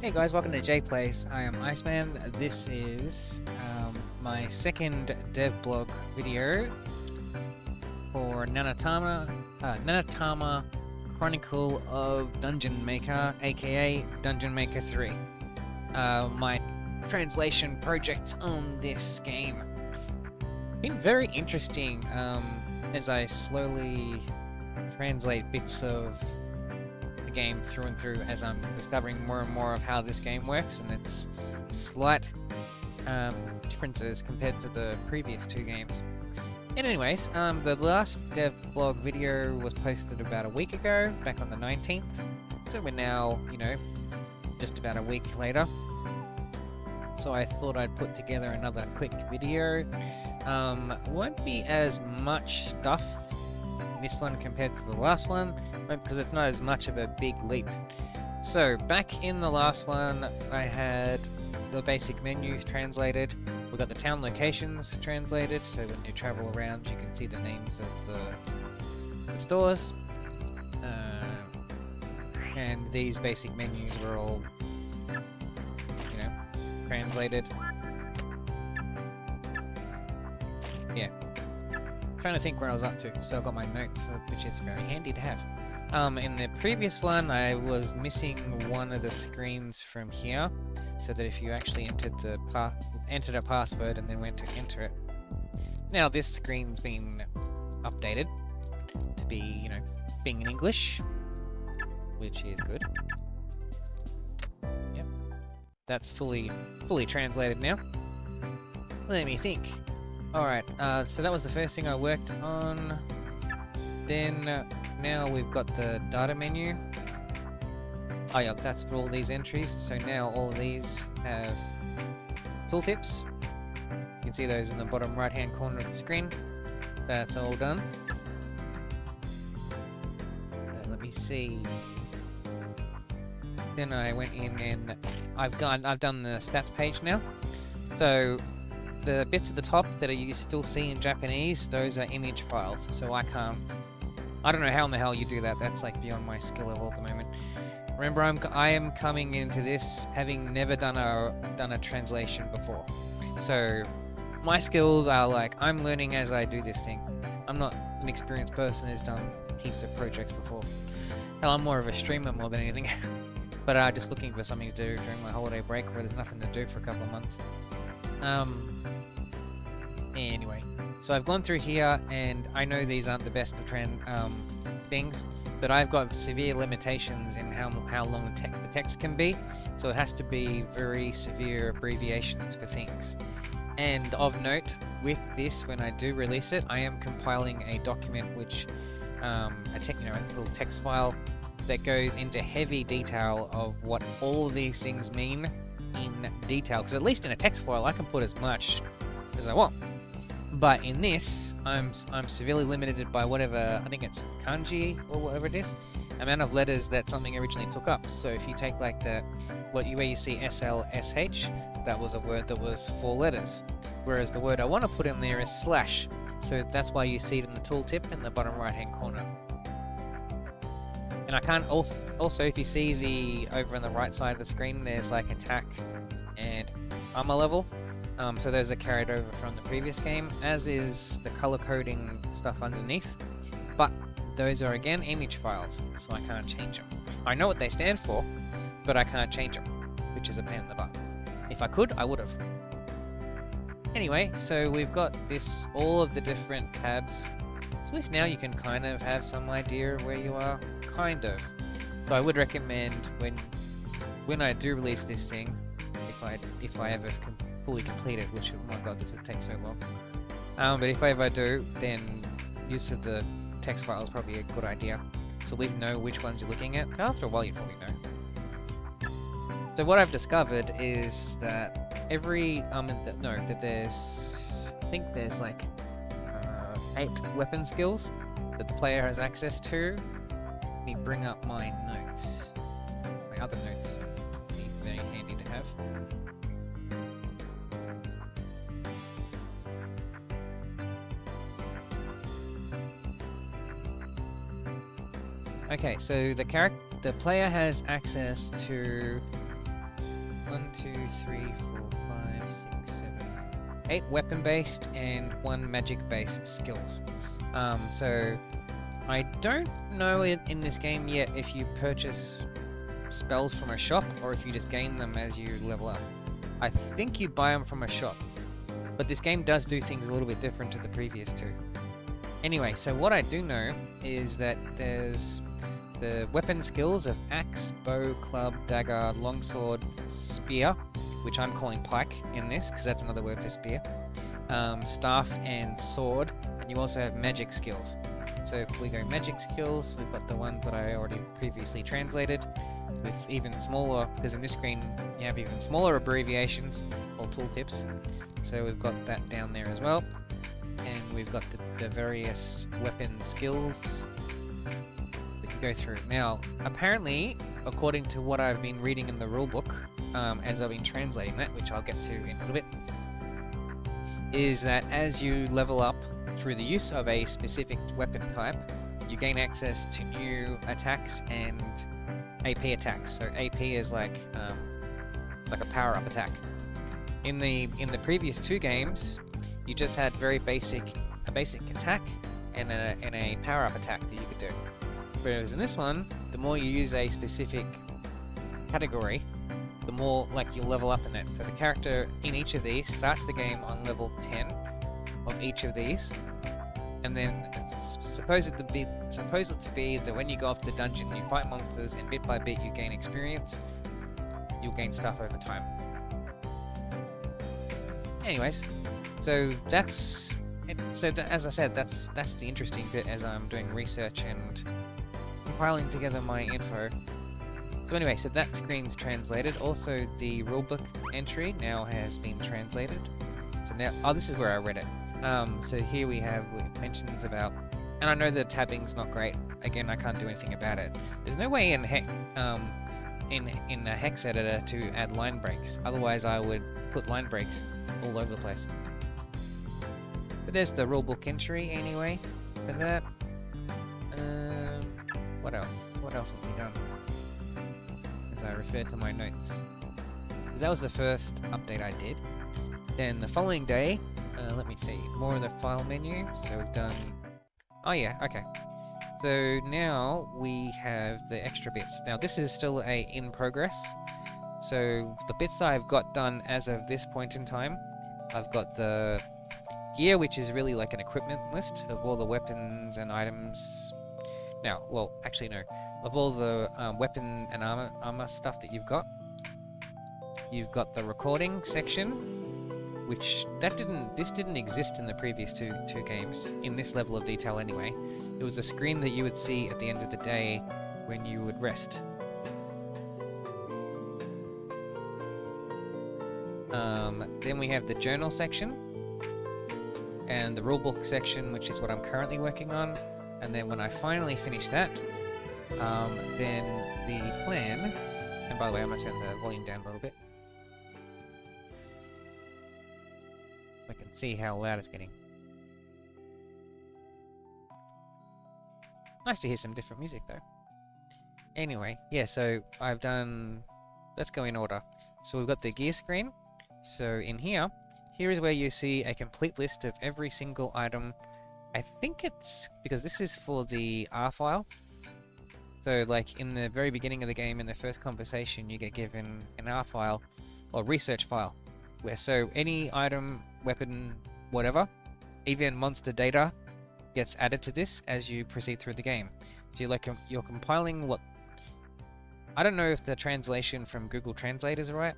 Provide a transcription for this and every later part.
Hey guys, welcome to J Plays. I am Iceman. This is my second Devblog video for Nanatama Chronicle of Dungeon Maker, aka Dungeon Maker 3. My translation project on this game. Been very interesting as I slowly translate bits of game through and through as I'm discovering more and more of how this game works and its slight differences compared to the previous two games. And anyways, the last Devblog video was posted about a week ago, back on the 19th, so we're now, just about a week later. So I thought I'd put together another quick video. Won't be as much stuff this one compared to the last one, because it's not as much of a big leap. So back in the last one, I had the basic menus translated. We got the town locations translated, so when you travel around, you can see the names of the stores. And these basic menus were all, translated. Yeah. Trying to think where I was up to, so I've got my notes, which is very handy to have. In the previous one, I was missing one of the screens from here, so that if you actually entered a password and then went to enter it. Now this screen's been updated to be, being in English, which is good. Yep, that's fully translated now. Let me think. Alright, so that was the first thing I worked on. Then, now we've got the data menu. Oh yeah, that's for all these entries. So now all of these have tooltips. You can see those in the bottom right hand corner of the screen. That's all done. Let me see. Then I went in and I've done the stats page now. So the bits at the top that you still see in Japanese, those are image files, so I don't know how in the hell you do that. That's like beyond my skill level at the moment. Remember, I am coming into this having never done a translation before, so my skills are like, I'm learning as I do this thing. I'm not an experienced person who's done heaps of projects before. Hell, I'm more of a streamer more than anything. But just looking for something to do during my holiday break where there's nothing to do for a couple of months. Anyway, so I've gone through here, and I know these aren't the best of things, but I've got severe limitations in how long the text can be, so it has to be very severe abbreviations for things. And of note, with this, when I do release it, I am compiling a document which, a little text file that goes into heavy detail of what all of these things mean in detail, because at least in a text file I can put as much as I want. But in this, I'm severely limited by whatever, I think it's kanji or whatever it is, amount of letters that something originally took up. So if you take like where you see SLSH, that was a word that was 4 letters, whereas the word I want to put in there is slash. So that's why you see it in the tooltip in the bottom right hand corner. And I can't also if you see over on the right side of the screen, there's like attack and armor level. So those are carried over from the previous game, as is the color coding stuff underneath. But those are again image files, so I can't change them. I know what they stand for, but I can't change them, which is a pain in the butt. If I could, I would have. Anyway, so we've got all of the different tabs. So at least now you can kind of have some idea of where you are, kind of. So I would recommend when I do release this thing, if I ever fully complete it, which, oh my god, this would take so long. But if I ever do, then use of the text file is probably a good idea. So at least know which ones you're looking at. After a while, you probably know. So what I've discovered is that I think there's like 8 weapon skills that the player has access to. Let me bring up my notes. My other notes. It'd be very handy to have. Okay, so the player has access to 2, 3, 4, 5, 6, 7, 8 weapon-based and 1 magic-based skills. So I don't know in this game yet if you purchase spells from a shop or if you just gain them as you level up. I think you buy them from a shop, but this game does do things a little bit different to the previous two. Anyway, so what I do know is that there's the weapon skills of axe, bow, club, dagger, longsword, spear, which I'm calling pike in this because that's another word for spear, staff and sword, and you also have magic skills. So if we go magic skills, we've got the ones that I already previously translated with even smaller, because in this screen you have even smaller abbreviations or tooltips. So we've got that down there as well. And we've got the various weapon skills that you go through. Now, apparently, according to what I've been reading in the rulebook, as I've been translating that, which I'll get to in a little bit, is that as you level up through the use of a specific weapon type, you gain access to new attacks and AP attacks. So AP is like a power-up attack. In the previous two games, you just had a basic attack and a power-up attack that you could do. Whereas in this one, the more you use a specific category, the more like you'll level up in it. So the character in each of these starts the game on level 10 of each of these, and then it's supposed to be that when you go off the dungeon, you fight monsters, and bit by bit you gain experience. You'll gain stuff over time. Anyways. So as I said, that's the interesting bit as I'm doing research and compiling together my info. So anyway, so that screen's translated. Also, the rulebook entry now has been translated. So now, this is where I read it. So here we have mentions about, and I know the tabbing's not great. Again, I can't do anything about it. There's no way in a hex editor to add line breaks. Otherwise, I would put line breaks all over the place. But there's the rulebook entry anyway for that. What else? What else have we done? As I refer to my notes. That was the first update I did. Then the following day, let me see, more of the file menu. So we've done... Oh yeah, okay. So now we have the extra bits. Now this is still in progress. So the bits that I've got done as of this point in time, I've got the gear, which is really like an equipment list of all the weapons and items. Now, well, actually no, of all the weapon and armor stuff that you've got. You've got the recording section, which this didn't exist in the previous two games in this level of detail anyway. It was a screen that you would see at the end of the day when you would rest. Then we have the journal section and the rulebook section, which is what I'm currently working on. And then when I finally finish that, then the plan, and by the way, I'm going to turn the volume down a little bit so I can see how loud it's getting. Nice to hear some different music though. Anyway, yeah, so I've done... Let's go in order. So we've got the gear screen. So in here is where you see a complete list of every single item. I think it's because this is for the R file. So like in the very beginning of the game, in the first conversation, you get given an R file or research file, where so any item, weapon, whatever, even monster data gets added to this as you proceed through the game. So you're compiling what... I don't know if the translation from Google Translate is right,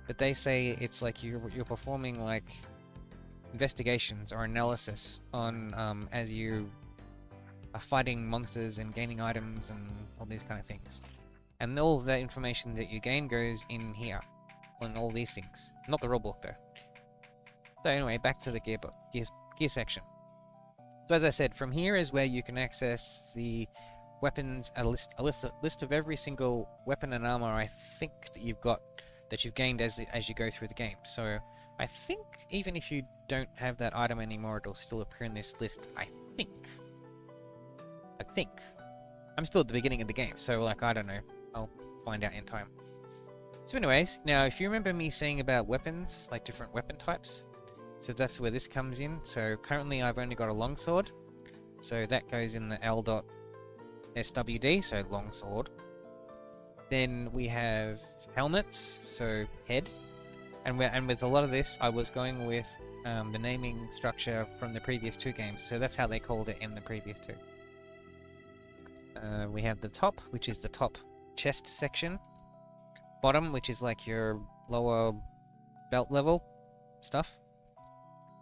but they say it's like you're performing like investigations or analysis on as you are fighting monsters and gaining items and all these kind of things. And all the information that you gain goes in here on all these things. Not the rulebook though. So anyway, back to the gear section. So as I said, from here is where you can access the weapons, a list of every single weapon and armor I think that you've got, that you've gained as you go through the game. So I think even if you don't have that item anymore, it'll still appear in this list. I think. I'm still at the beginning of the game, so like I don't know. I'll find out in time. So anyways, now if you remember me saying about weapons, like different weapon types, so that's where this comes in. So currently I've only got a longsword, so that goes in the L.SWD, so longsword. Then we have helmets, so head, and with a lot of this I was going with the naming structure from the previous 2 games, so that's how they called it in the previous 2. We have the top, which is the top chest section. Bottom, which is like your lower belt level stuff.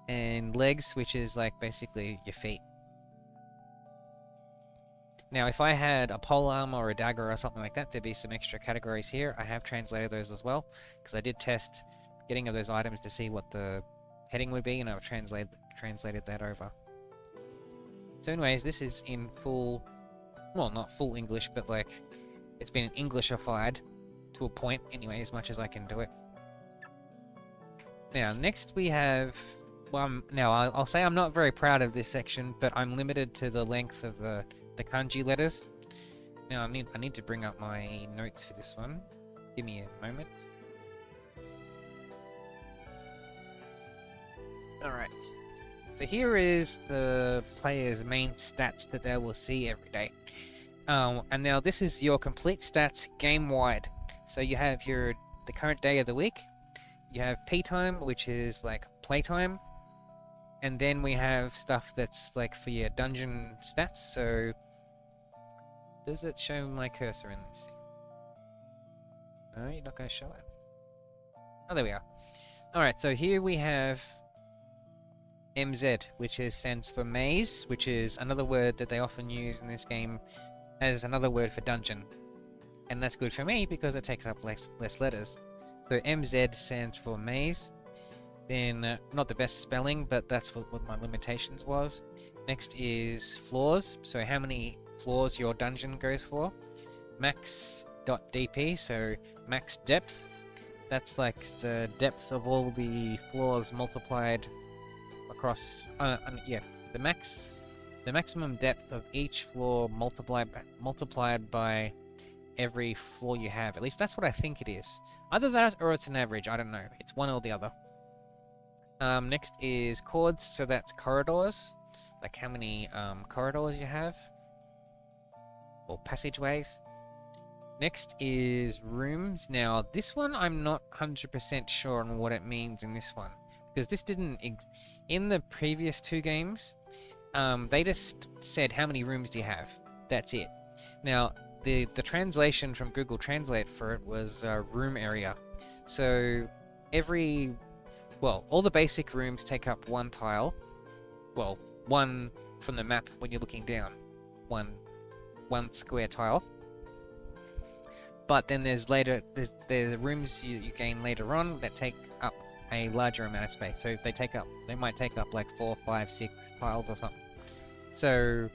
And legs, which is like basically your feet. Now, if I had a polearm or a dagger or something like that, there'd be some extra categories here. I have translated those as well, because I did test getting of those items to see what the heading would be, and I've translated that over. So anyways, this is in full, well, not full English, but like, it's been Englishified to a point, anyway, as much as I can do it. Now, next we have, well, now I'll say I'm not very proud of this section, but I'm limited to the length of the kanji letters. Now I need to bring up my notes for this one. Give me a moment. Alright, so here is the player's main stats that they will see every day. And now this is your complete stats game-wide. So you have the current day of the week, you have P time, which is like playtime, and then we have stuff that's like for your dungeon stats. So does it show my cursor in this thing? No, you're not going to show it. Oh, there we are. Alright, so here we have MZ, which stands for maze, which is another word that they often use in this game as another word for dungeon. And that's good for me because it takes up less letters. So MZ stands for maze. Then, not the best spelling, but that's what my limitations was. Next is floors, so how many floors your dungeon goes for. Max.dp, so max depth. That's like the depth of all the floors multiplied across, yeah, the maximum depth of each floor multiplied by every floor you have. At least that's what I think it is. Either that or it's an average, I don't know. It's one or the other. Next is chords, so that's corridors. Like how many corridors you have. Or passageways. Next is rooms. Now, this one I'm not 100% sure on what it means in this one. Because this didn't... in the previous 2 games, they just said how many rooms do you have. That's it. Now, the translation from Google Translate for it was room area. So all the basic rooms take up 1 tile. Well, 1 from the map when you're looking down. One square tile. But then there's rooms you gain later on that take up a larger amount of space. So they might take up like 4, 5, 6 tiles or something. So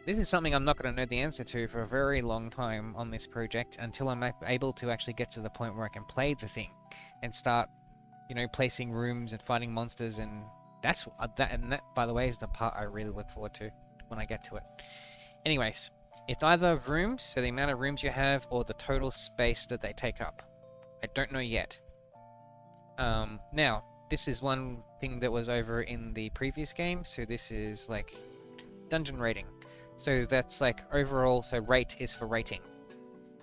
this is something I'm not going to know the answer to for a very long time on this project until I'm able to actually get to the point where I can play the thing and start, placing rooms and fighting monsters, and that, by the way, is the part I really look forward to when I get to it. Anyways, it's either rooms, so the amount of rooms you have, or the total space that they take up. I don't know yet. Now, this is one thing that was over in the previous game, so this is like dungeon rating. So that's like overall, so rate is for rating.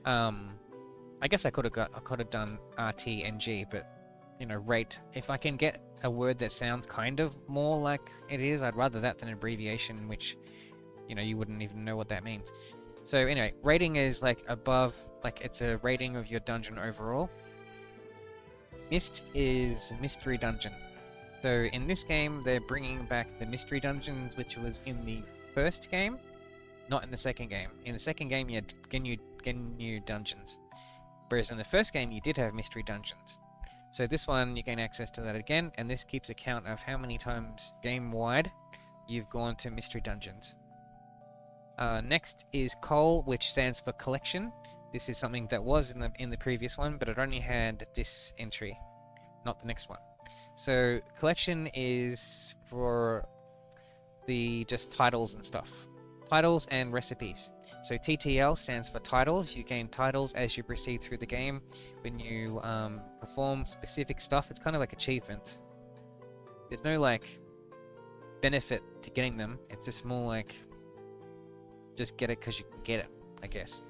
I guess I could have done RT and G, but rate. If I can get a word that sounds kind of more like it is, I'd rather that than an abbreviation, which you wouldn't even know what that means. So anyway, rating is like above, like it's a rating of your dungeon overall. Mist is mystery dungeon. So in this game, they're bringing back the mystery dungeons, which was in the first game, not in the second game. In the second game, you had new dungeons, whereas in the first game, you did have mystery dungeons. So this one, you gain access to that again, and this keeps a count of how many times game-wide you've gone to mystery dungeons. Next is Col, which stands for collection. This is something that was in the previous one, but it only had this entry, not the next one. So collection is for the just titles and stuff. titles and recipes. So TTL stands for titles. You gain titles as you proceed through the game. When you perform specific stuff, it's kind of like achievements. There's no like benefit to getting them. It's just more like just get it because you can get it, I guess.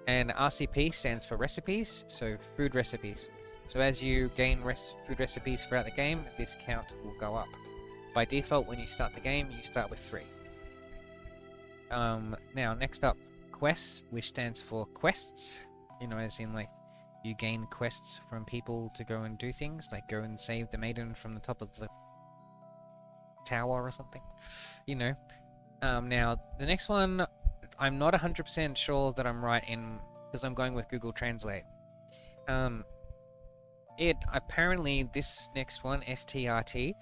And RCP stands for recipes, so food recipes. So as you gain food recipes throughout the game, this count will go up. By default, when you start the game, you start with 3. Now, next up, quests, which stands for quests. You know, as in, like, you gain quests from people to go and do things, like go and save the maiden from the top of the tower or something. You know. Now, the next one, I'm not 100% sure that I'm right in, because I'm going with Google Translate. Apparently, this next one, STRT,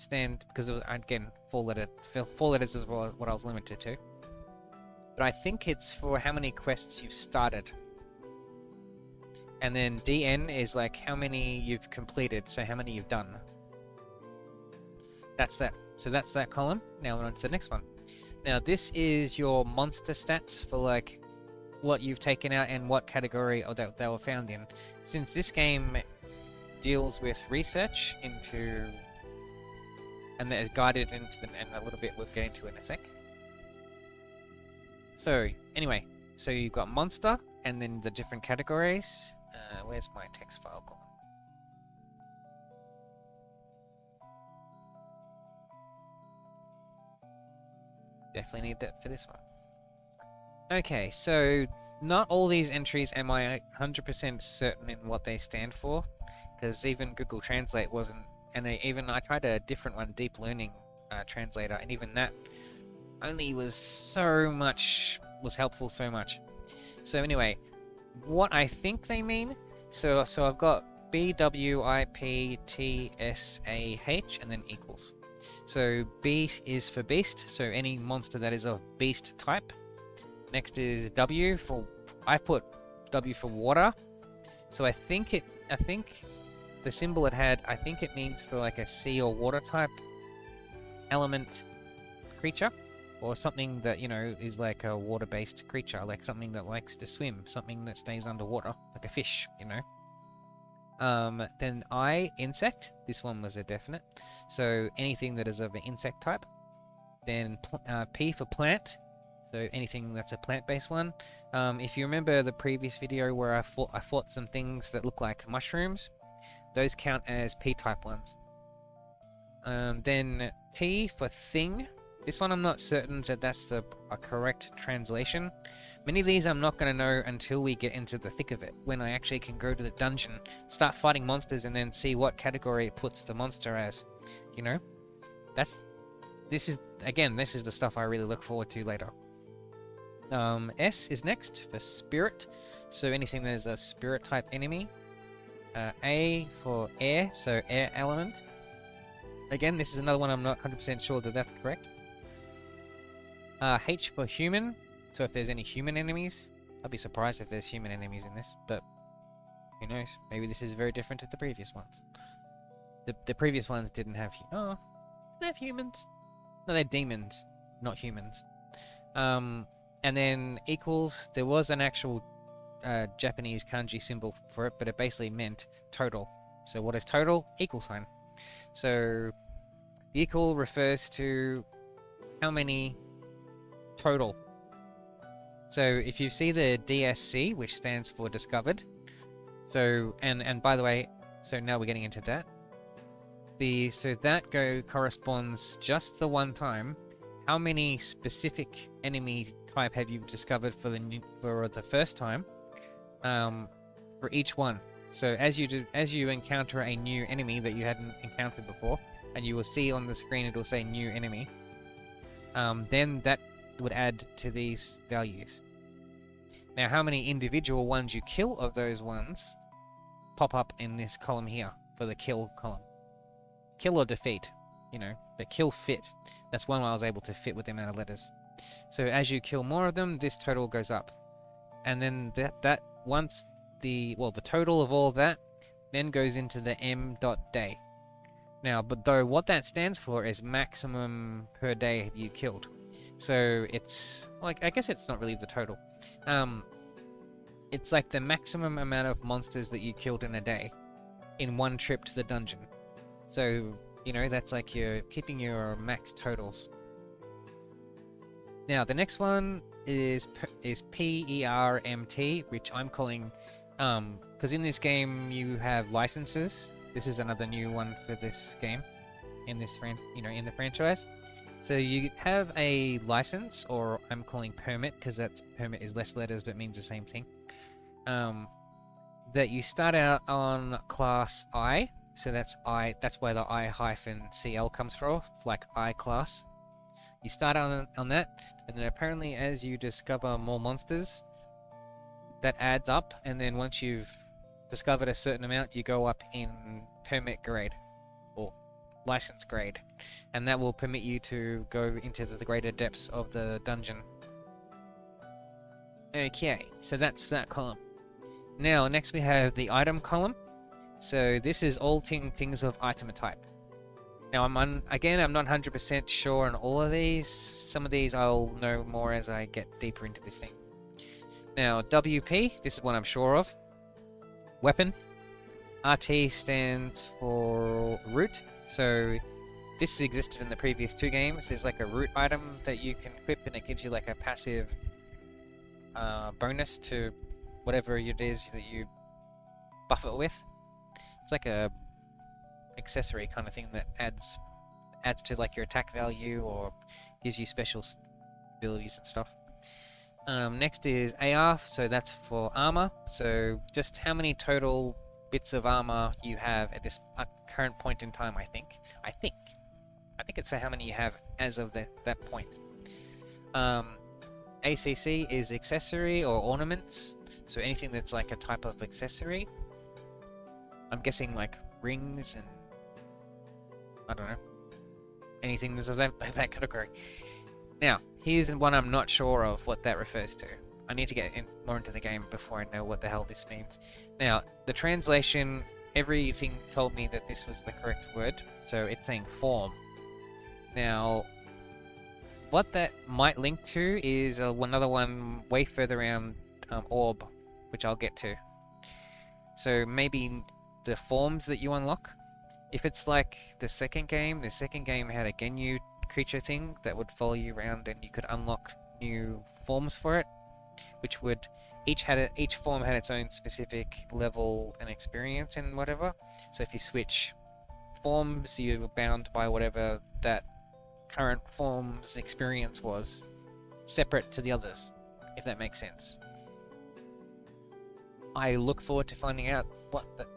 because it was, again, 4 letters is what I was limited to. But I think it's for how many quests you've started. And then DN is like how many you've completed, so how many you've done. That's that. So that's that column. Now we're on to the next one. Now this is your monster stats for like what you've taken out and what category or that they were found in. Since this game deals with research into, and that is guided into and a little bit we'll get into in a sec. So anyway, so you've got monster and then the different categories. Where's my text file gone? Definitely need that for this one. Okay, so not all these entries am I 100% certain in what they stand for, because even Google Translate wasn't, and I tried a different one, Deep Learning Translator, and even that only was helpful so much. So anyway, what I think they mean, so I've got BWIPTSAH and then equals. So B is for beast, so any monster that is of beast type. Next is W for, I put W for water. So I think the symbol it had, I think it means for like a sea or water type element creature, or something that, you know, is like a water-based creature, like something that likes to swim, something that stays underwater, like a fish, you know. Then I, insect. This one was a definite. So anything that is of an insect type. Then P for plant. So anything that's a plant-based one. If you remember the previous video where I fought some things that look like mushrooms, those count as P-type ones. Then T for thing. This one I'm not certain that that's the correct translation. Many of these I'm not going to know until we get into the thick of it, when I actually can go to the dungeon, start fighting monsters, and then see what category it puts the monster as. You know? This is the stuff I really look forward to later. S is next for spirit, so anything that is a spirit type enemy. A for air, so air element. Again, this is another one I'm not 100% sure that that's correct. H for human, so if there's any human enemies. I'd be surprised if there's human enemies in this, but who knows? Maybe this is very different to the previous ones. The previous ones didn't have... Oh, they have humans. No, they're demons, not humans. And then equals, there was an actual Japanese kanji symbol for it, but it basically meant total. So what is total? Equal sign. So the equal refers to how many total. So if you see the DSC, which stands for discovered, so and by the way, so now we're getting into that. So that corresponds just the one time. How many specific enemy type have you discovered for the first time? For each one. So as you encounter a new enemy that you hadn't encountered before, and you will see on the screen it'll say new enemy, then that would add to these values. Now how many individual ones you kill of those ones pop up in this column here for the kill column. Kill or defeat, you know, the kill fit. That's one I was able to fit with the amount of letters. So as you kill more of them, this total goes up. And then that once the total of all of that then goes into the m.day. Now, but though what that stands for is maximum per day you killed. So it's like, I guess it's not really the total. It's like the maximum amount of monsters that you killed in a day in one trip to the dungeon. So, you know, that's like you're keeping your max totals. Now, the next one is PERMT, which I'm calling, because in this game you have licenses. This is another new one for this game, in this in the franchise. So you have a license, or I'm calling permit, because that's permit is less letters but means the same thing. That you start out on class I, so that's I. That's where the I-CL comes from, like I class. You start on that, and then apparently as you discover more monsters, that adds up, and then once you've discovered a certain amount, you go up in permit grade, or license grade, and that will permit you to go into the greater depths of the dungeon. Okay, so that's that column. Now, next we have the item column. So this is all things of item type. Now, I'm not 100% sure on all of these. Some of these I'll know more as I get deeper into this thing. Now, WP, this is what I'm sure of. Weapon. RT stands for root. So this existed in the previous 2 games. There's like a root item that you can equip, and it gives you like a passive bonus to whatever it is that you buff it with. It's like a accessory kind of thing that adds to like your attack value, or gives you special abilities and stuff. Next is AR, so that's for armor. So just how many total bits of armor you have at this current point in time. I think it's for how many you have as of that point. ACC is accessory or ornaments, so anything that's like a type of accessory. I'm guessing like rings and I don't know, anything that's of that category. Now, here's one I'm not sure of what that refers to. I need to get more into the game before I know what the hell this means. Now, the translation, everything told me that this was the correct word, so it's saying form. Now, what that might link to is another one way further around, orb, which I'll get to. So maybe the forms that you unlock. If it's like the second game had a Genyu creature thing that would follow you around, and you could unlock new forms for it, which would each form had its own specific level and experience and whatever. So if you switch forms, you were bound by whatever that current form's experience was, separate to the others, if that makes sense. I look forward to finding out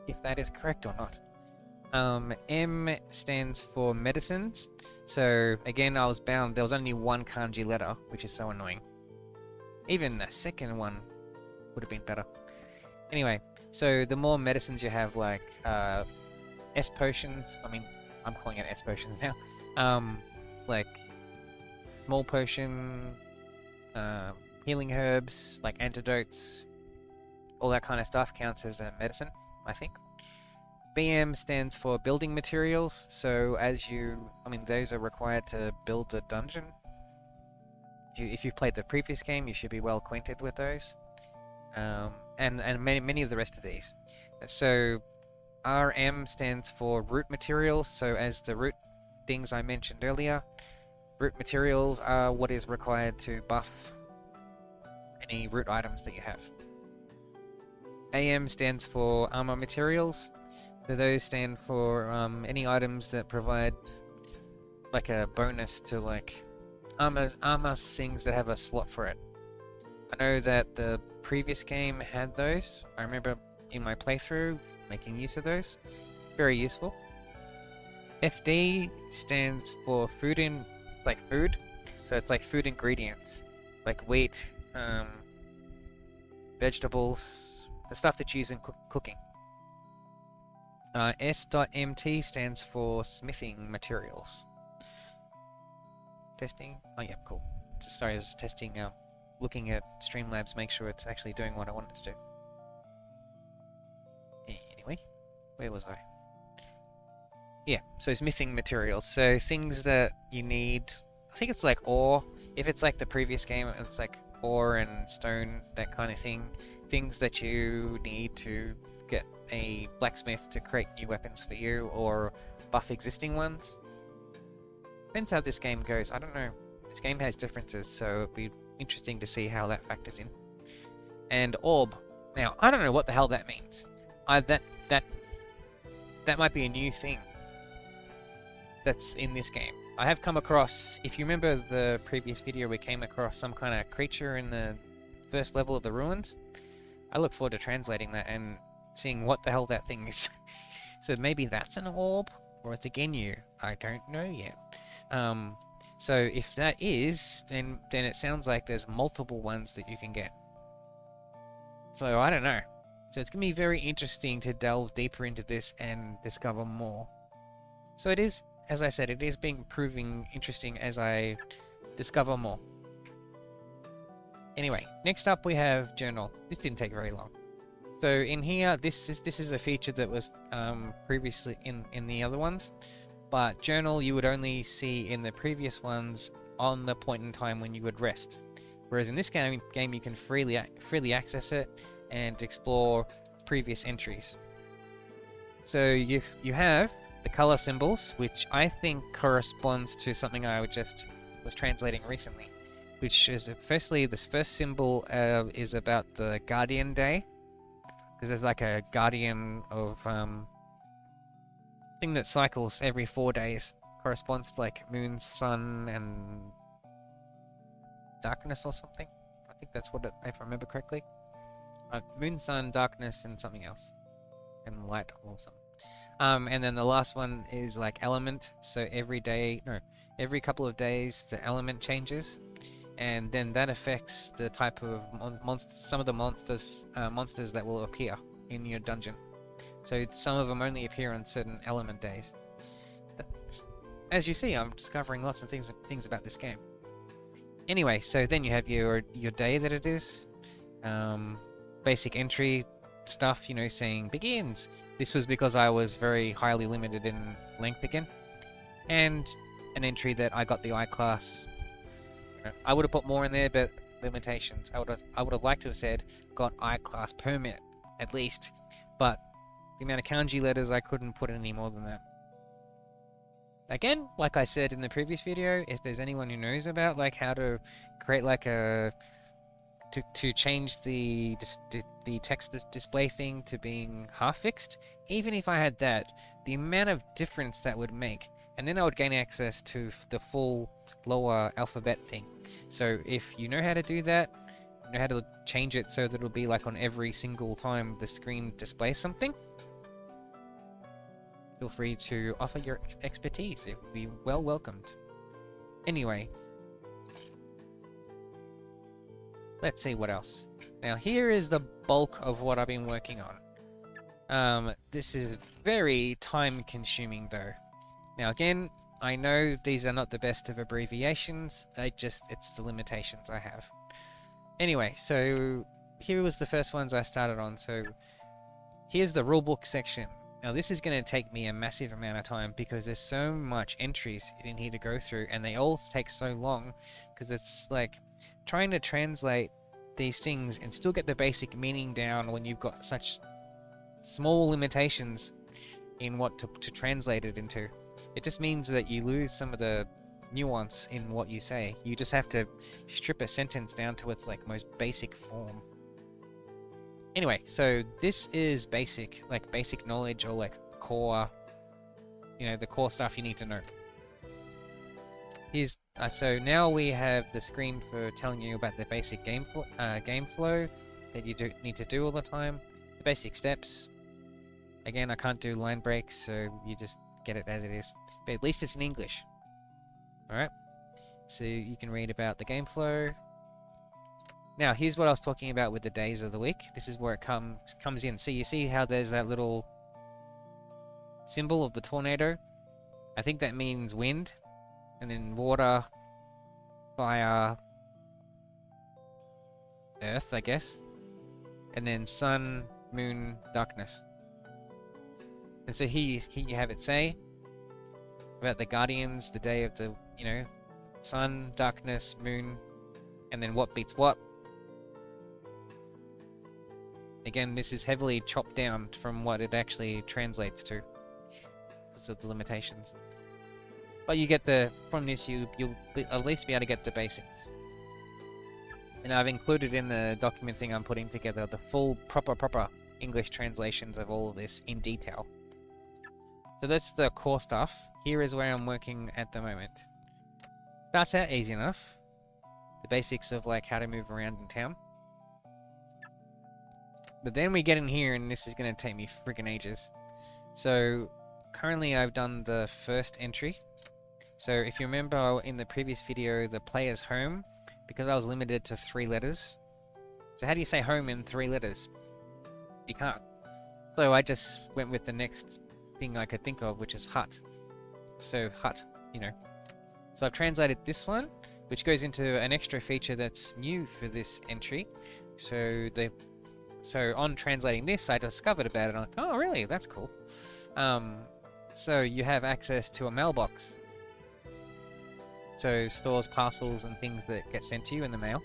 if that is correct or not. M stands for medicines. So again, I was bound. There was only one kanji letter, which is so annoying. Even a second one would have been better. Anyway, so the more medicines you have, like S potions. I mean, I'm calling it S potions now. Like small potion, healing herbs, like antidotes, all that kind of stuff counts as a medicine, I think. BM stands for building materials, so those are required to build the dungeon. If you've played the previous game, you should be well acquainted with those. And many of the rest of these. So RM stands for root materials, so as the root things I mentioned earlier, root materials are what is required to buff any root items that you have. AM stands for armor materials. So those stand for any items that provide like a bonus to like armor things that have a slot for it. I know that the previous game had those. I remember in my playthrough making use of those. Very useful. FD stands for food it's like food. So it's like food ingredients. Like wheat, vegetables, the stuff that you use in cooking. S.MT stands for smithing materials. Testing? Oh yeah, cool. Sorry, I was testing, looking at Streamlabs, make sure it's actually doing what I wanted to do. Anyway, where was I? Yeah, so smithing materials. So things that you need, I think it's like ore. If it's like the previous game, it's like ore and stone, that kind of thing. Things that you need to get a blacksmith to create new weapons for you or buff existing ones. Depends how this game goes. I don't know. This game has differences, so it'd be interesting to see how that factors in. And orb. Now, I don't know what the hell that means. That might be a new thing that's in this game. I have come across, if you remember the previous video, we came across some kind of creature in the first level of the ruins. I look forward to translating that and seeing what the hell that thing is. So maybe that's an orb, or it's a Ginyu. I don't know yet. So if that is, then it sounds like there's multiple ones that you can get. So I don't know. So it's going to be very interesting to delve deeper into this and discover more. So it is, as I said, it is proving interesting as I discover more. Anyway, next up we have journal. This didn't take very long. So in here, this is a feature that was previously in the other ones, but journal you would only see in the previous ones on the point in time when you would rest. Whereas in this game you can freely access it and explore previous entries. So you have the color symbols, which I think corresponds to something I was translating recently, which is firstly, this first symbol is about the Guardian Day, because there's like a guardian of thing that cycles every 4 days, corresponds to like moon, sun, and darkness or something. I think that's what if I remember correctly. Moon, sun, darkness, and something else, and light or something. And then the last one is like element. So every couple of days the element changes, and then that affects the type of some of the monsters that will appear in your dungeon. So some of them only appear on certain element days. As you see, I'm discovering lots of things about this game. Anyway, so then you have your day that it is. Basic entry stuff, saying begins. This was because I was very highly limited in length again. And an entry that I got the I class. I would have put more in there, but limitations. I would have liked to have said got I class permit at least, but the amount of kanji letters, I couldn't put any more than that. Again, like I said in the previous video, if there's anyone who knows about like how to create like to change the text display thing to being half fixed, even if I had that, the amount of difference that would make, and then I would gain access to the full lower alphabet thing. So if you know how to do that, you know how to change it so that it'll be like on every single time the screen displays something, feel free to offer your expertise. It would be well welcomed. Anyway, let's see what else. Now here is the bulk of what I've been working on. This is very time consuming though. Now again, I know these are not the best of abbreviations, it's the limitations I have. Anyway, so here was the first ones I started on. So here's the rulebook section. Now this is going to take me a massive amount of time because there's so much entries in here to go through, and they all take so long because it's like trying to translate these things and still get the basic meaning down when you've got such small limitations in what to translate it into. It just means that you lose some of the nuance in what you say. You just have to strip a sentence down to its like most basic form. Anyway, so this is basic knowledge, or like core, the core stuff you need to know. Here's so now we have the screen for telling you about the basic game flow that you need to do all the time, the basic steps. Again, I can't do line breaks, so you just get it as it is. But at least it's in English. Alright, so you can read about the game flow. Now, here's what I was talking about with the days of the week. This is where it comes in. So you see how there's that little symbol of the tornado? I think that means wind. And then water, fire, earth, I guess. And then sun, moon, darkness. And so here you have it say about the guardians, the day of the, sun, darkness, moon, and then what beats what. Again, this is heavily chopped down from what it actually translates to because of the limitations. But you get from this, you'll at least be able to get the basics. And I've included in the document thing I'm putting together the full proper English translations of all of this in detail. So that's the core stuff. Here is where I'm working at the moment. Starts out easy enough. The basics of like how to move around in town. But then we get in here and this is going to take me freaking ages. So currently I've done the first entry. So if you remember in the previous video, the player's home, because I was limited to 3 letters. So how do you say home in 3 letters? You can't. So I just went with the next thing I could think of, which is hut. So hut, you know. So I've translated this one, which goes into an extra feature that's new for this entry. So on translating this, I discovered about it. I'm like, oh really? That's cool. So you have access to a mailbox. So stores parcels and things that get sent to you in the mail.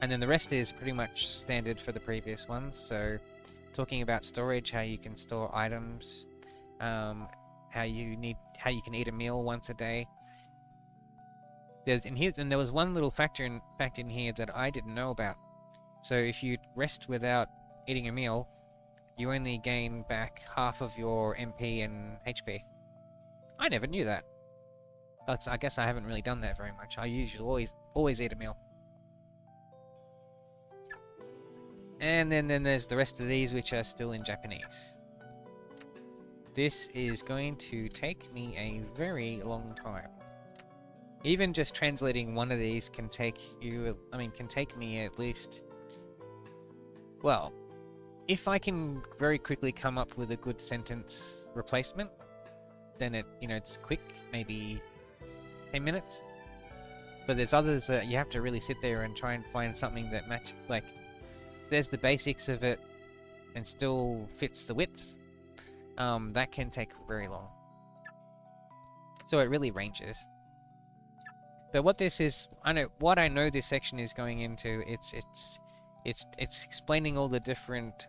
And then the rest is pretty much standard for the previous ones. So talking about storage, how you can store items, how you can eat a meal once a day. There was one little fact in here that I didn't know about. So if you rest without eating a meal, you only gain back half of your MP and HP. I never knew that. I guess I haven't really done that very much. I usually always eat a meal. And then there's the rest of these, which are still in Japanese. This is going to take me a very long time. Even just translating one of these can take me at least... Well, if I can very quickly come up with a good sentence replacement, then it's quick, maybe 10 minutes. But there's others that you have to really sit there and try and find something that matches. Like, there's the basics of it and still fits the width. That can take very long. So it really ranges. But what this is, I know this section is going into. It's explaining all the different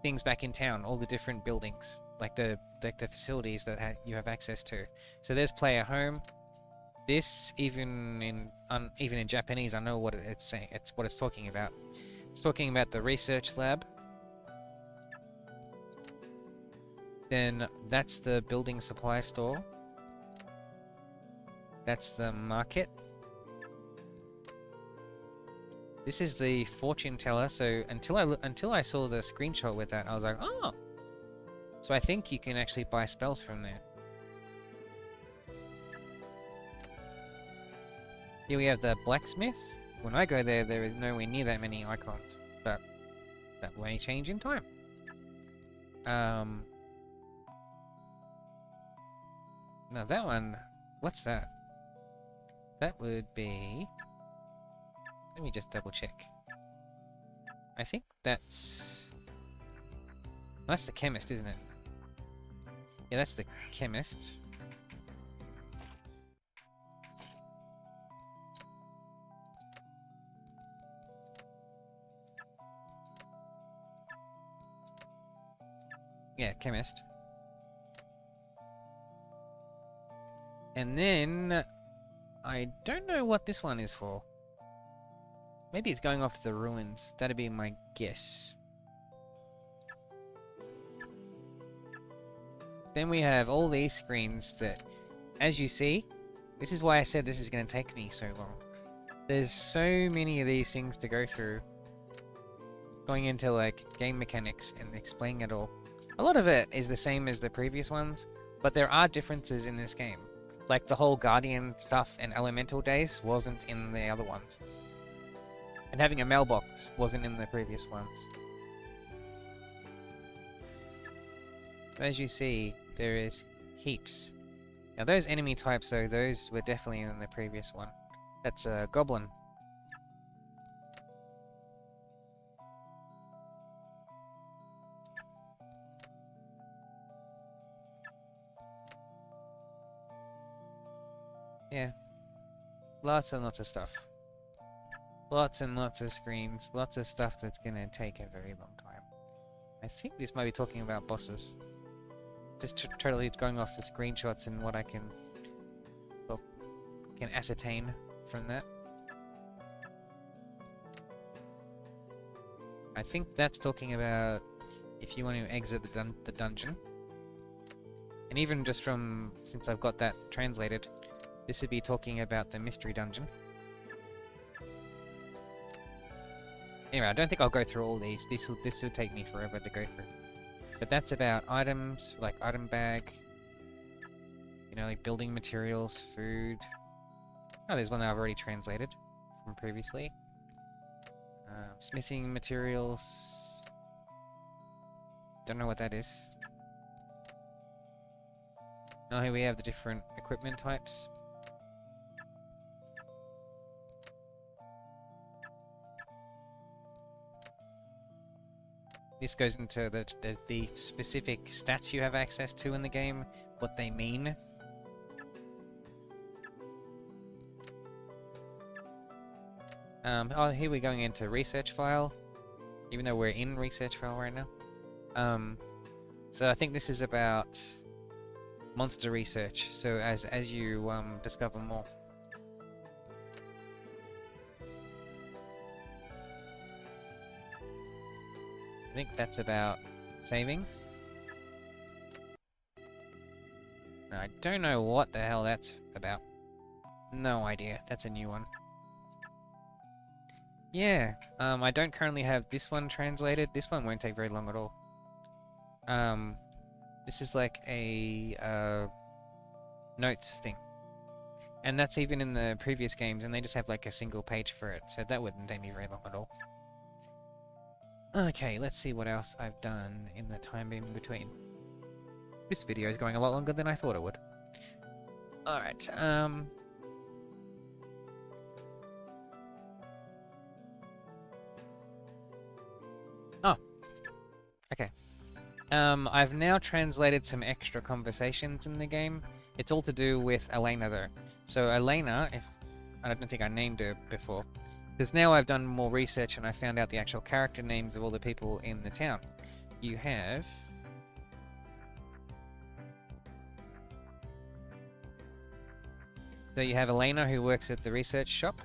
things back in town, all the different buildings, like the facilities that you have access to. So there's player home. This even in Japanese, I know what it's saying. It's what it's talking about. It's talking about the research lab. Then that's the building supply store. That's the market. This is the fortune teller. So until I saw the screenshot with that, I was like, oh. So I think you can actually buy spells from there. Here we have the blacksmith. When I go there, there is nowhere near that many icons, but that may change in time. Now that one, what's that? That would be... Let me just double check. I think that's the chemist, isn't it? Yeah, that's the chemist. Yeah, chemist. And then I don't know what this one is for. Maybe it's going off to the ruins. That'd be my guess. Then we have all these screens that, as you see, this is why I said this is going to take me so long. There's so many of these things to go through. Going into like game mechanics and explaining it all. A lot of it is the same as the previous ones, but there are differences in this game. Like the whole Guardian stuff and Elemental Days wasn't in the other ones. And having a mailbox wasn't in the previous ones. As you see, there is heaps. Now those enemy types though, those were definitely in the previous one. That's a goblin. Yeah. Lots and lots of stuff. Lots and lots of screens. Lots of stuff that's gonna take a very long time. I think this might be talking about bosses. Just totally going off the screenshots and what I can ascertain from that. I think that's talking about if you want to exit the dungeon. And even just from, since I've got that translated, this would be talking about the mystery dungeon. Anyway, I don't think I'll go through all these. This will take me forever to go through. But that's about items, like item bag, you know, like building materials, food. Oh, there's one that I've already translated from previously. Smithing materials. Don't know what that is. Oh, here we have the different equipment types. This goes into the specific stats you have access to in the game, what they mean. Oh, here we're going into research file, even though we're in research file right now. So I think this is about monster research. So as you discover more. I think that's about saving. I don't know what the hell that's about. No idea. That's a new one. Yeah, I don't currently have this one translated. This one won't take very long at all. This is like a notes thing. And that's even in the previous games, and they just have like a single page for it, so that wouldn't take me very long at all. Okay, let's see what else I've done in the time in between. This video is going a lot longer than I thought it would. Alright, oh. Okay. I've now translated some extra conversations in the game. It's all to do with Elena though. So Elena, I don't think I named her before, because now I've done more research and I found out the actual character names of all the people in the town. You have... So you have Elena who works at the research shop.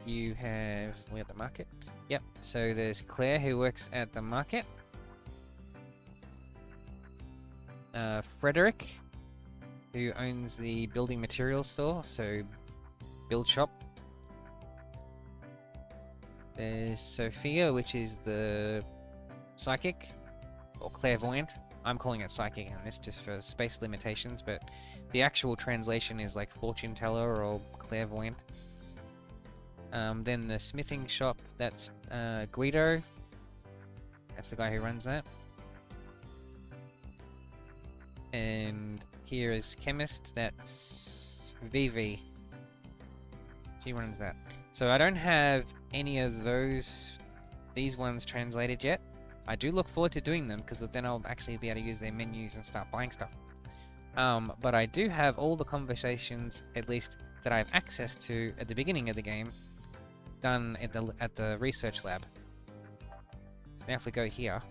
You have... we at the market? Yep, so there's Claire who works at the market. Frederick, who owns the building materials store, so build shop. There's Sophia, which is the psychic, or clairvoyant. I'm calling it psychic in this just for space limitations, but the actual translation is like fortune teller or clairvoyant. Then the smithing shop, that's Guido. That's the guy who runs that. And here is chemist, that's Vivi. She runs that. So I don't have any of these ones translated yet. I do look forward to doing them, because then I'll actually be able to use their menus and start buying stuff. But I do have all the conversations, at least that I have access to at the beginning of the game, done at the research lab. So now if we go here,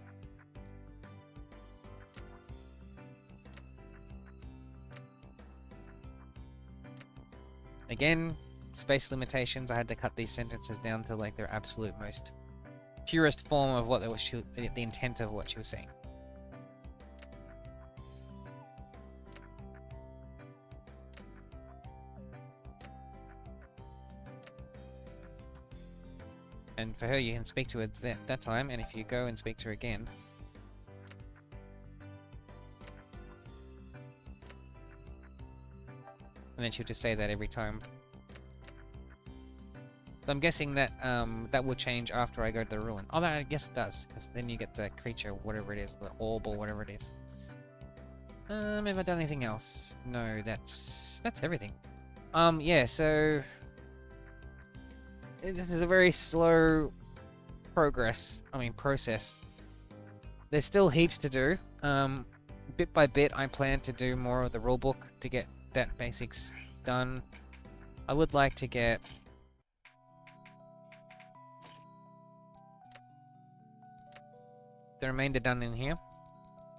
again, space limitations, I had to cut these sentences down to like their absolute most purest form of what the intent of what she was saying. And for her, you can speak to her that time, and if you go and speak to her again, and then she'll just say that every time. So I'm guessing that that will change after I go to the ruin. Oh, I guess it does, because then you get the creature, whatever it is, the orb or whatever it is. Have I done anything else? No, that's everything. Yeah, so this is a very slow process. There's still heaps to do. Bit by bit, I plan to do more of the rulebook to get that basics done. I would like to get the remainder done in here,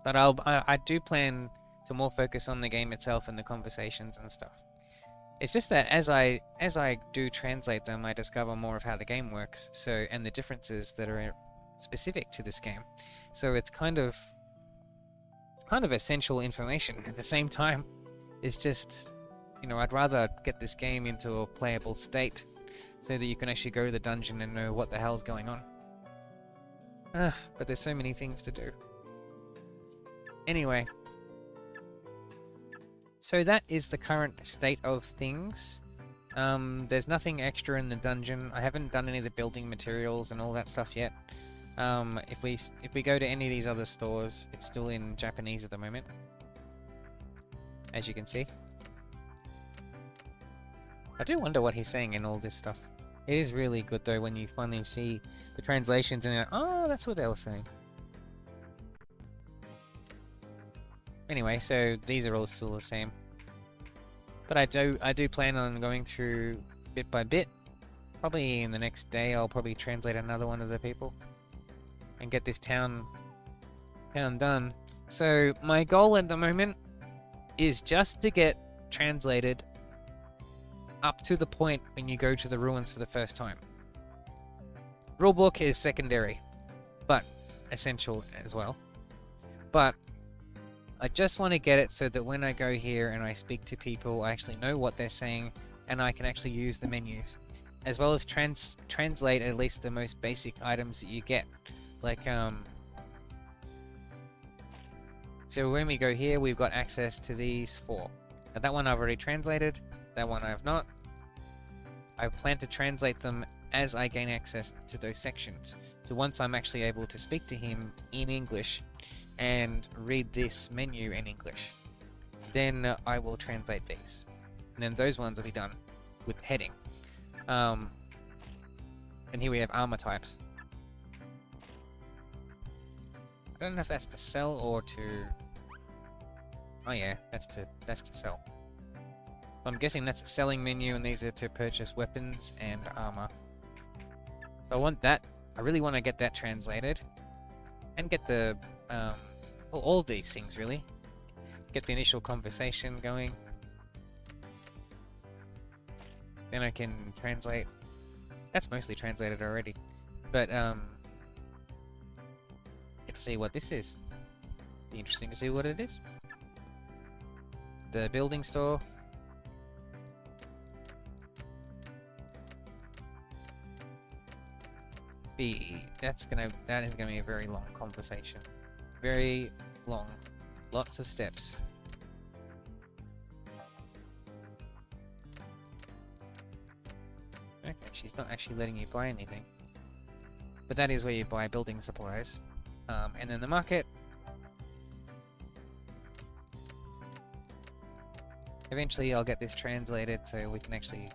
but I do plan to more focus on the game itself and the conversations and stuff. It's just that as I do translate them, I discover more of how the game works, so, and the differences that are specific to this game. So it's kind of essential information. At the same time, it's just, you know, I'd rather get this game into a playable state so that you can actually go to the dungeon and know what the hell's going on. But there's so many things to do. Anyway, so that is the current state of things. There's nothing extra in the dungeon. I haven't done any of the building materials and all that stuff yet. If we go to any of these other stores, it's still in Japanese at the moment, as you can see. I do wonder what he's saying in all this stuff. It is really good though when you finally see the translations and you're like, oh, that's what they were saying. Anyway, so these are all still the same. But I do plan on going through bit by bit. Probably in the next day I'll probably translate another one of the people and get this town done. So my goal at the moment is just to get translated up to the point when you go to the ruins for the first time. Rulebook is secondary, but essential as well. But I just want to get it so that when I go here and I speak to people, I actually know what they're saying and I can actually use the menus, as well as translate at least the most basic items that you get. Like, so when we go here, we've got access to these 4. Now that one I've already translated, that one I have not. I plan to translate them as I gain access to those sections. So once I'm actually able to speak to him in English and read this menu in English, then I will translate these. And then those ones will be done with heading. And here we have armor types. I don't know if that's to sell or to... Oh yeah, that's to sell. So I'm guessing that's a selling menu, and these are to purchase weapons and armor. So I want that. I really want to get that translated, and get the well, all of these things really. Get the initial conversation going. Then I can translate. That's mostly translated already, but get to see what this is. Be interesting to see what it is. The building store. That is gonna be a very long conversation. Very long. Lots of steps. Okay, she's not actually letting you buy anything. But that is where you buy building supplies. And then the market. Eventually I'll get this translated so we can actually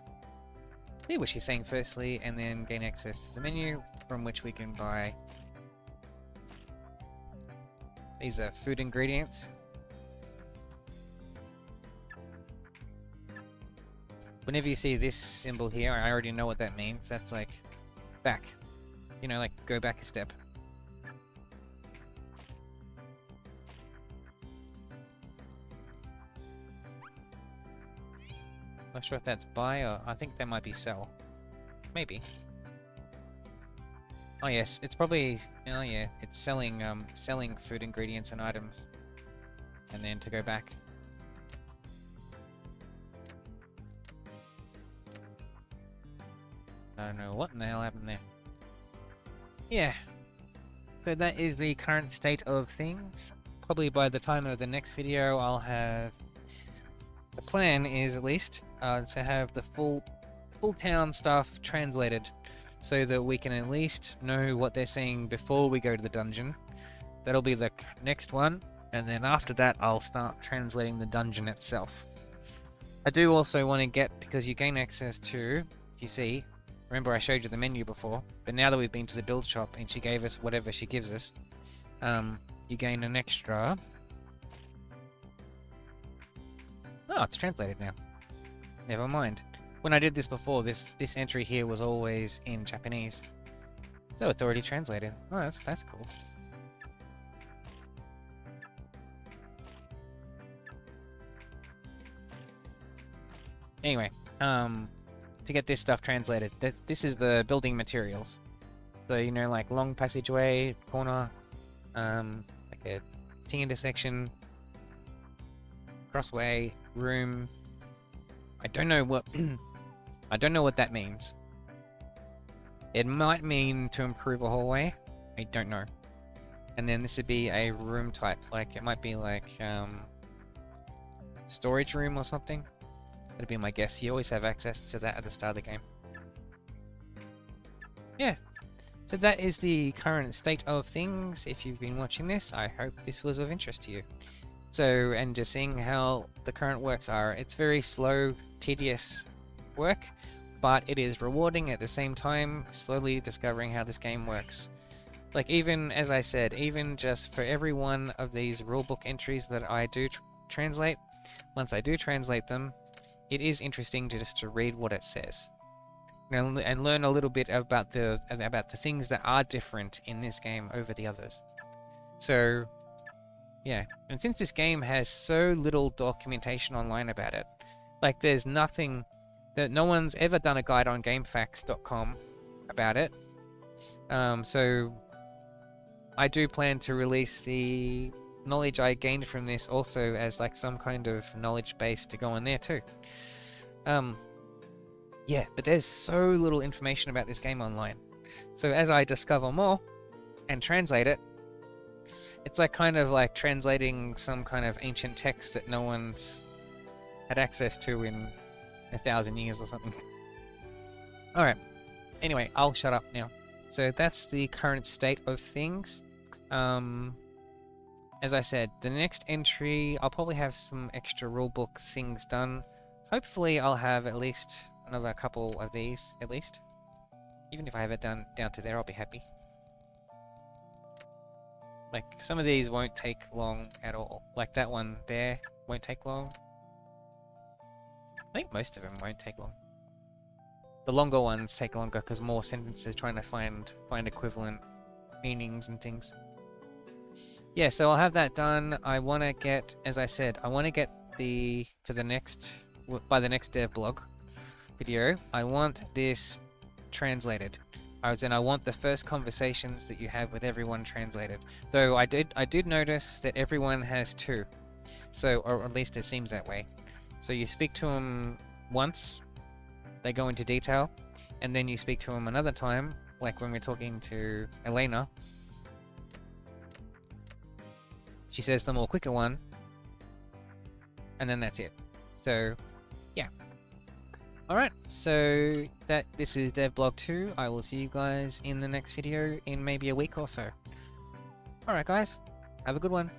see what she's saying firstly, and then gain access to the menu from which we can buy. These are food ingredients. Whenever you see this symbol here, I already know what that means. That's like back. You know, like go back a step. Not sure if that's buy or I think that might be sell. Maybe. Oh yes, it's probably, oh yeah, it's selling selling food ingredients and items. And then to go back. I don't know what in the hell happened there. Yeah. So that is the current state of things. Probably by the time of the next video I'll have... The plan is at least to have the full town stuff translated so that we can at least know what they're saying before we go to the dungeon. That'll be the next one, and then after that I'll start translating the dungeon itself. I do also want to get, because you gain access to, you see, remember I showed you the menu before, but now that we've been to the build shop and she gave us whatever she gives us, you gain an extra... Oh, it's translated now. Never mind. When I did this before, this entry here was always in Japanese. So it's already translated. Oh, that's cool. Anyway, to get this stuff translated, this is the building materials. So, you know, like long passageway, corner, like a T-intersection, crossway, room. I don't know what I don't know what that means. It might mean to improve a hallway. I don't know. And then this would be a room type, like it might be like storage room or something. That'd be my guess. You always have access to that at the start of the game. Yeah. So that is the current state of things. If you've been watching this, I hope this was of interest to you. So, and just seeing how the current works are, it's very slow, tedious work, but it is rewarding at the same time, slowly discovering how this game works. Like, even, as I said, even just for every one of these rulebook entries that I do translate, once I do translate them, it is interesting just to read what it says. And learn a little bit about the things that are different in this game over the others. So, yeah. And since this game has so little documentation online about it, like there's nothing that no one's ever done a guide on GameFAQs.com about it. So I do plan to release the knowledge I gained from this also as like some kind of knowledge base to go in there too. Yeah, but there's so little information about this game online. So as I discover more and translate it, it's like kind of like translating some kind of ancient text that no one's had access to in 1,000 years or something. Alright, anyway, I'll shut up now. So that's the current state of things. As I said, the next entry, I'll probably have some extra rulebook things done. Hopefully I'll have at least another couple of these, at least. Even if I have it done down to there, I'll be happy. Like, some of these won't take long at all. Like that one there won't take long. I think most of them won't take long. The longer ones take longer because more sentences trying to find equivalent meanings and things. Yeah, so I'll have that done. I want to get, as I said, I want to get by the next Devblog video, I want this translated. I want the first conversations that you have with everyone translated. Though I did notice that everyone has two. So, or at least it seems that way. So you speak to them once, they go into detail, and then you speak to them another time, like when we're talking to Elena. She says the more quicker one, and then that's it. So, yeah. Alright, so this is Devblog 2. I will see you guys in the next video in maybe a week or so. Alright guys, have a good one.